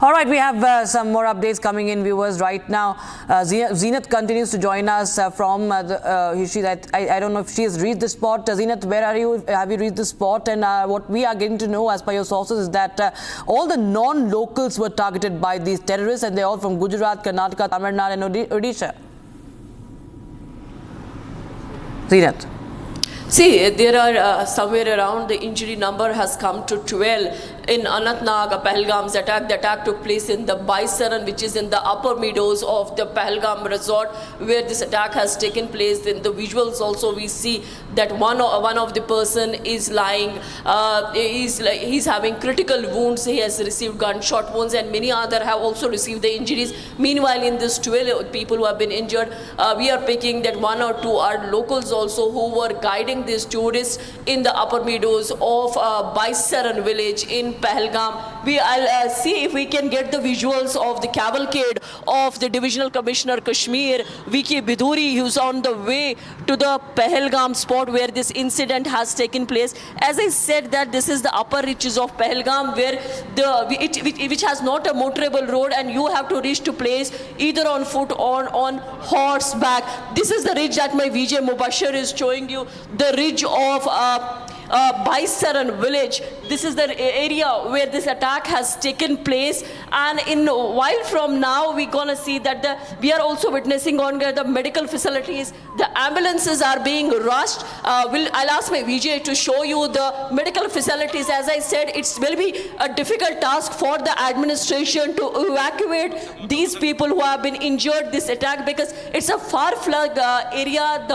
All right, we have some more updates coming in, viewers, right now. Zeenat continues to join us from I don't know if she has reached the spot. Zeenat, where are you? Have you reached the spot? And what we are getting to know, as per your sources, is that all the non-locals were targeted by these terrorists, and they're all from Gujarat, Karnataka, Tamil Nadu, and Odisha. Zeenat. See, there are somewhere around the injury number has come to 12 in Anantnag, Pahalgam's attack. The attack took place in the Baisaran, which is in the upper meadows of the Pahalgam resort, where this attack has taken place. In the visuals also we see that one of the person is lying, he's having critical wounds. He has received gunshot wounds, and many other have also received the injuries. Meanwhile, in this 12 people who have been injured, we are picking that 1 or 2 are locals also who were guiding these tourists in the upper meadows of Baisaran village in Pahalgam. I'll see if we can get the visuals of the cavalcade of the Divisional Commissioner Kashmir, Vicky Biduri, who's on the way to the Pahalgam spot where this incident has taken place. As I said, that this is the upper reaches of Pahalgam, where which has not a motorable road, and you have to reach to place either on foot or on horseback. This is the ridge that my VJ Mubashir is showing you, the ridge of Baisaran village. This is the area where this attack has taken place, and in a while from now we're gonna see that we are also witnessing on the medical facilities. The ambulances are being rushed. I'll ask my VJ to show you the medical facilities. As I said, it will be a difficult task for the administration to evacuate these people who have been injured this attack, because it's a far-flung area.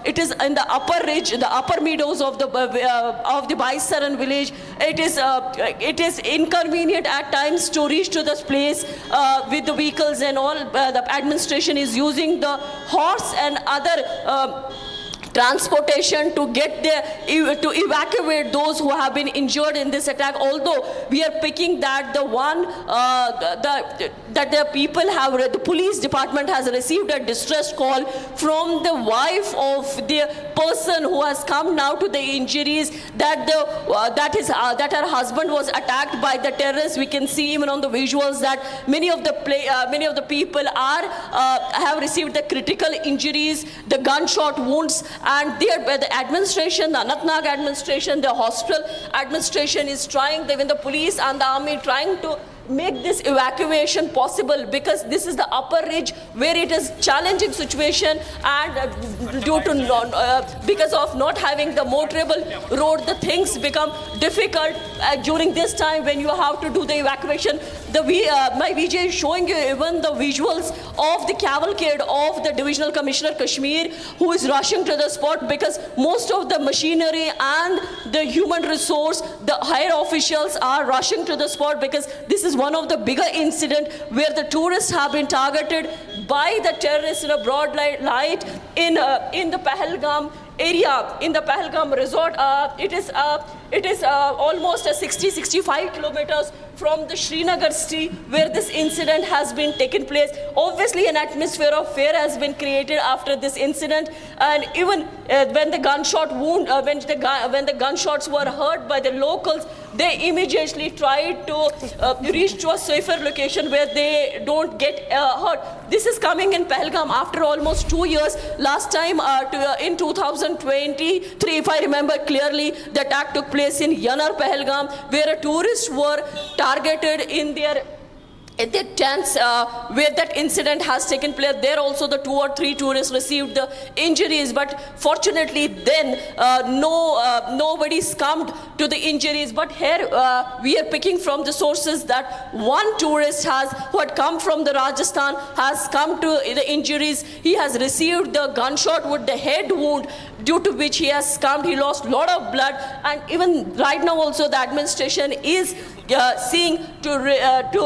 It is in the upper ridge, the upper meadows of the Baisaran village. It is inconvenient at times to reach to this place with the vehicles and all. The administration is using the horse and other transportation to get there, to evacuate those who have been injured in this attack. Although we are picking that the police department has received a distress call from the wife of the person who has come now to the injuries, that her husband was attacked by the terrorists. We can see even on the visuals that many of the people have received the critical injuries, the gunshot wounds. And the administration, the Anantnag administration, the hospital administration is trying, even the police and the army, trying to make this evacuation possible, because this is the upper ridge where it is challenging situation, and due to because of not having the motorable road, the things become difficult during this time when you have to do the evacuation. My VJ is showing you even the visuals of the cavalcade of the Divisional Commissioner Kashmir, who is rushing to the spot, because most of the machinery and the human resource, the higher officials are rushing to the spot, because this is one of the bigger incident where the tourists have been targeted by the terrorists in a broad light in the Pahalgam area, in the Pahalgam resort. It is almost 60-65 kilometers from the Srinagar city where this incident has been taken place. Obviously, an atmosphere of fear has been created after this incident, and even when the gunshots were heard by the locals, they immediately tried to reach to a safer location where they don't get hurt. This is coming in Pahalgam after almost 2 years. Last time in 2023, if I remember clearly, the attack took place in Yanar Pahalgam, where tourists were targeted in their tents where that incident has taken place. There also the 2 or 3 tourists received the injuries, but fortunately then nobody succumbed to the injuries. But here we are picking from the sources that one tourist who had come from the Rajasthan has come to the injuries. He has received the gunshot with the head wound, due to which he has succumbed. He lost a lot of blood, and even right now also the administration is seeing to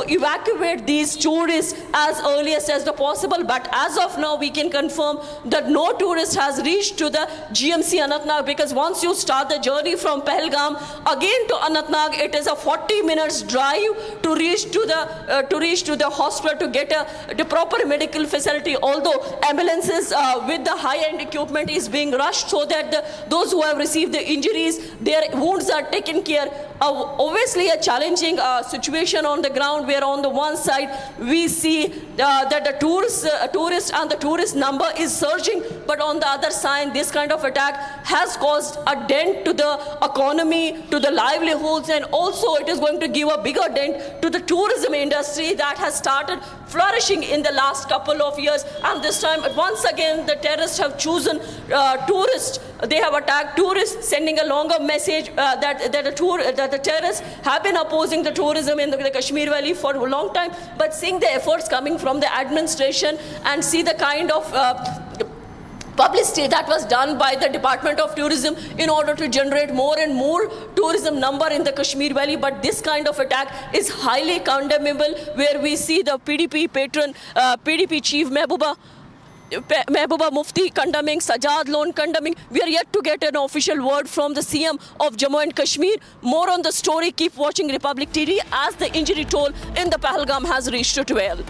evacuate these tourists as earliest as possible. But as of now, we can confirm that no tourist has reached to the GMC Anantnag, because once you start the journey from Pahalgam again to Anantnag, it is a 40 minutes drive to reach to the hospital to get the proper medical facility. Although ambulances with the high-end equipment is being rushed so that those who have received the injuries, their wounds are taken care. Obviously, a challenging situation on the ground, where on the one one side we see that the tourist and the tourist number is surging, but on the other side this kind of attack has caused a dent to the economy, to the livelihoods, and also it is going to give a bigger dent to the tourism industry that has started flourishing in the last couple of years. And this time once again the terrorists have chosen tourists. They have attacked tourists, sending a longer message that the terrorists have been opposing the tourism in the Kashmir Valley for a long time. But seeing the efforts coming from the administration and see the kind of publicity that was done by the Department of Tourism in order to generate more and more tourism number in the Kashmir Valley. But this kind of attack is highly condemnable, where we see the PDP patron, PDP chief Mehbooba Mufti condemning, Sajad Lone condemning. We are yet to get an official word from the CM of Jammu and Kashmir. More on the story, keep watching Republic TV as the injury toll in the Pahalgam has reached to 12.